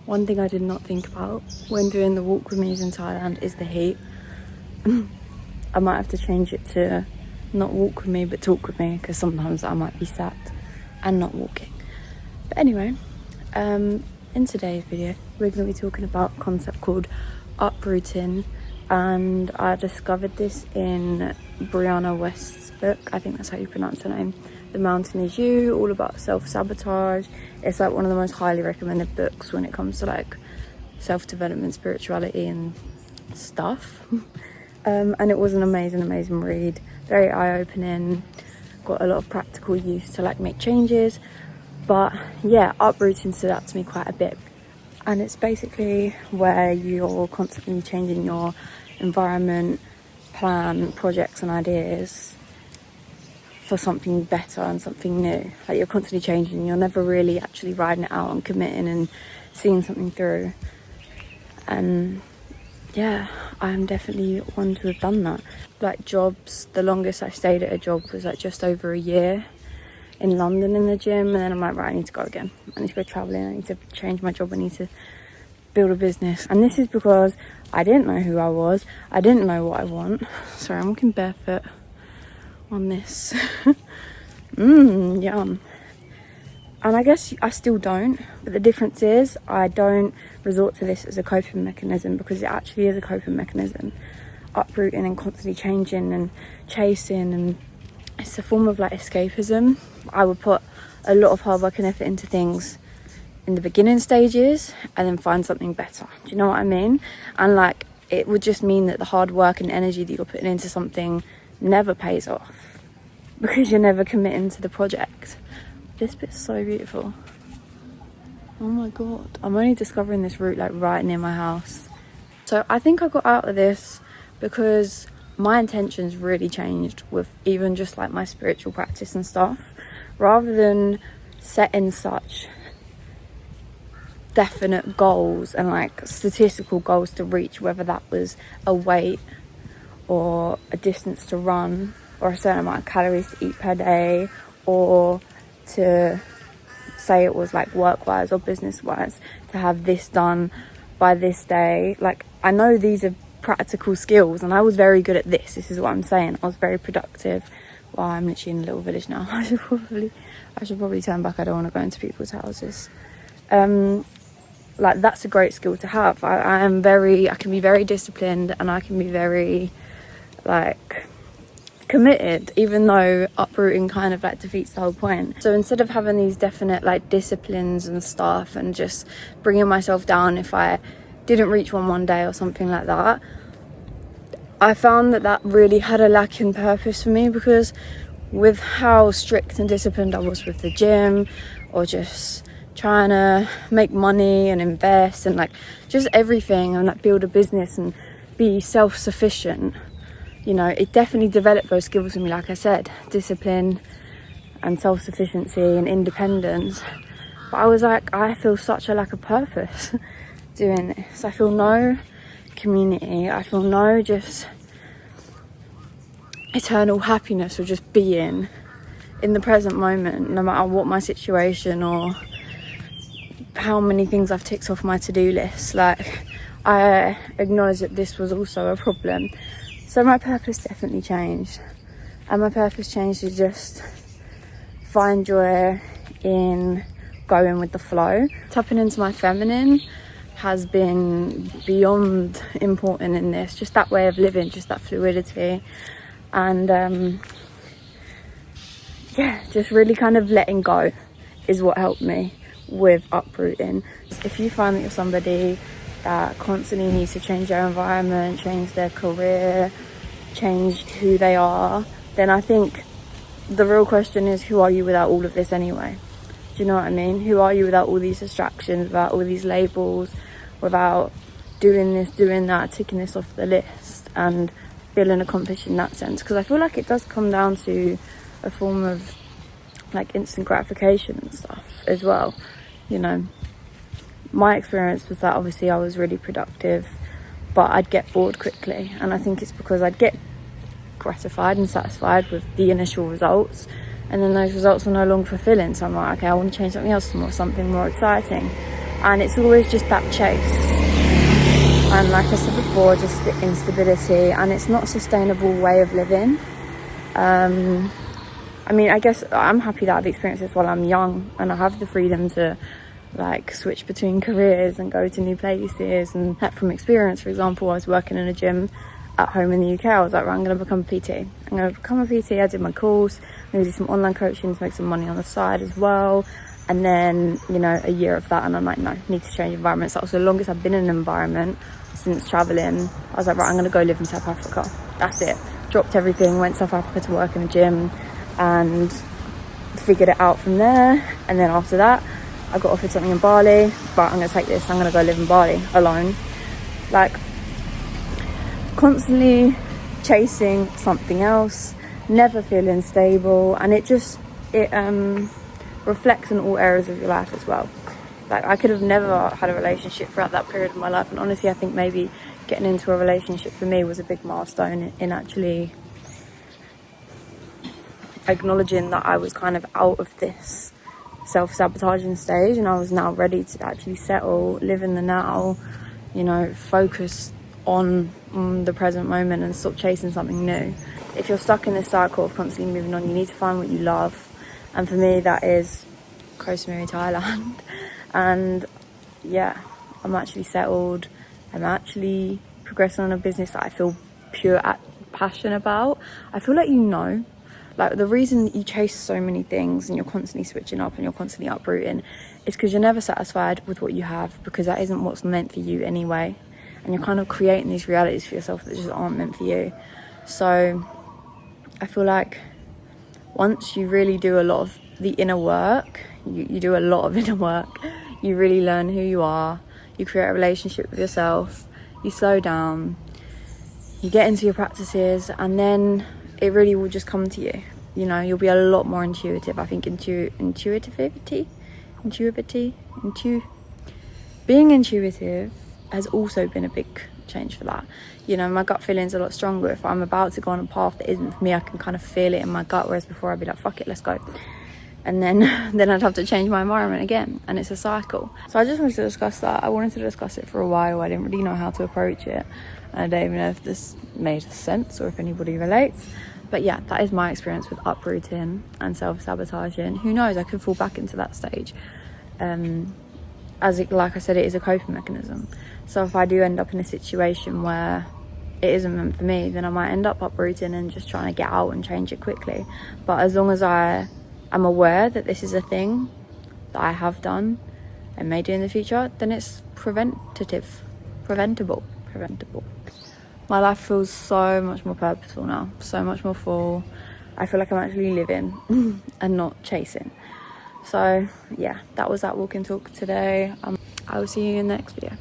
one thing I did not think about when doing the walk with me's in Thailand is the heat. I might have to change it to not walk with me but talk with me, because sometimes I might be sat and not walking. But anyway, in today's video we're going to be talking about a concept called uprooting, and I discovered this in Brianna West's book. I think that's how you pronounce her name. The Mountain Is You, all about self-sabotage. It's like one of the most highly recommended books when it comes to like self-development, spirituality and stuff. And it was an amazing read, very eye-opening, got a lot of practical use to like make changes. But yeah, uprooting stood out to me quite a bit, and it's basically where you're constantly changing your environment, plan, projects and ideas for something better and something new. Like you're constantly changing, you're never really actually riding it out and committing and seeing something through. And yeah, I'm definitely one to have done that. Like jobs, the longest I stayed at a job was like just over a year in London in the gym, and then I'm like, right, I need to go again. I need to go travelling, I need to change my job, I need to build a business. And this is because I didn't know who I was, I didn't know what I want. Sorry, I'm walking barefoot on this. Yum. And I guess I still don't, but the difference is I don't resort to this as a coping mechanism, because it actually is a coping mechanism. Uprooting and constantly changing and chasing, and it's a form of like escapism. I would put a lot of hard work and effort into things in the beginning stages and then find something better. Do you know what I mean? And like it would just mean that the hard work and energy that you're putting into something never pays off, because you're never committing to the project. This bit's so beautiful. Oh my god, I'm only discovering this route like right near my house. So I think I got out of this because my intentions really changed with even just like my spiritual practice and stuff. Rather than setting such definite goals and like statistical goals to reach, whether that was a weight or a distance to run or a certain amount of calories to eat per day, or to say it was like work-wise or business-wise to have this done by this day. Like I know these are practical skills and I was very good at this is what I'm saying. I was very productive. Well, I'm literally in a little village now. I should probably turn back. I don't want to go into people's houses. Like that's a great skill to have. I can be very disciplined, and I can be very like committed, even though uprooting kind of like defeats the whole point. So instead of having these definite like disciplines and stuff and just bringing myself down if I didn't reach one day or something like that, I found that really had a lack in purpose for me, because with how strict and disciplined I was with the gym, or just trying to make money and invest and like just everything, and like build a business and be self-sufficient, you know, it definitely developed those skills in me, like I said, discipline and self-sufficiency and independence. But I was like, I feel such a lack of purpose doing this. I feel no community, I feel no just eternal happiness or just being in the present moment, no matter what my situation or how many things I've ticked off my to-do list. Like I acknowledge that this was also a problem. So my purpose definitely changed, and my purpose changed to just find joy in going with the flow. Tapping into my feminine has been beyond important in this, just that way of living, just that fluidity, and yeah, just really kind of letting go is what helped me with uprooting. If you find that you're somebody that constantly needs to change their environment, change their career, change who they are, then I think the real question is, who are you without all of this anyway? Do you know what I mean? Who are you without all these distractions, without all these labels, without doing this, doing that, ticking this off the list and feeling accomplished in that sense? Because I feel like it does come down to a form of like instant gratification and stuff as well. You know, my experience was that obviously I was really productive, but I'd get bored quickly, and I think it's because I'd get gratified and satisfied with the initial results, and then those results were no longer fulfilling. So I'm like, okay, I want to change something else, something more exciting. and it's always just that chase. And like I said before, just the instability, and it's not a sustainable way of living. I mean, I guess I'm happy that I've experienced this while I'm young and I have the freedom to like switch between careers and go to new places. And from experience, for example, I was working in a gym at home in the UK. I was like, right, I'm going to become a PT. I'm going to become a PT. I did my course. I'm going to do some online coaching to make some money on the side as well. And then, you know, a year of that, and I'm like, no, need to change environments. That was the longest I've been in an environment since traveling. I was like, right, I'm going to go live in South Africa. That's it. Dropped everything, went to South Africa to work in a gym and figured it out from there. And then after that, I got offered something in Bali, but I'm going to take this. I'm going to go live in Bali alone. Like, constantly chasing something else, never feeling stable, and it reflects in all areas of your life as well. Like, I could have never had a relationship throughout that period of my life, and honestly I think maybe getting into a relationship for me was a big milestone in actually acknowledging that I was kind of out of this self-sabotaging stage, and I was now ready to actually settle, live in the now, you know, focus on the present moment and stop chasing something new. If you're stuck in this cycle of constantly moving on, you need to find what you love, and for me that is Koh Samui, Thailand. And yeah, I'm actually settled. I'm actually progressing on a business that I feel pure passion about. I feel like, you know, like the reason you chase so many things and you're constantly switching up and you're constantly uprooting is because you're never satisfied with what you have, because that isn't what's meant for you anyway, and you're kind of creating these realities for yourself that just aren't meant for you. So I feel like once you really do a lot of the inner work, you do a lot of inner work, you really learn who you are, you create a relationship with yourself, you slow down, you get into your practices, and then it really will just come to you. You know, you'll be a lot more intuitive. I think being intuitive has also been a big change for that. You know, my gut feeling's a lot stronger. If I'm about to go on a path that isn't for me, I can kind of feel it in my gut, whereas before I'd be like, fuck it, let's go. And then I'd have to change my environment again, and it's a cycle. So I just wanted to discuss that. I wanted to discuss it for a while. I didn't really know how to approach it, and I don't even know if this made sense or if anybody relates. But yeah, that is my experience with uprooting and self-sabotaging. Who knows, I could fall back into that stage. Like I said, it is a coping mechanism. So if I do end up in a situation where it isn't meant for me, then I might end up uprooting and just trying to get out and change it quickly. But as long as I am aware that this is a thing that I have done and may do in the future, then it's preventable. My life feels so much more purposeful now, so much more full. I feel like I'm actually living and not chasing. So yeah, that was that walk and talk today. I will see you in the next video.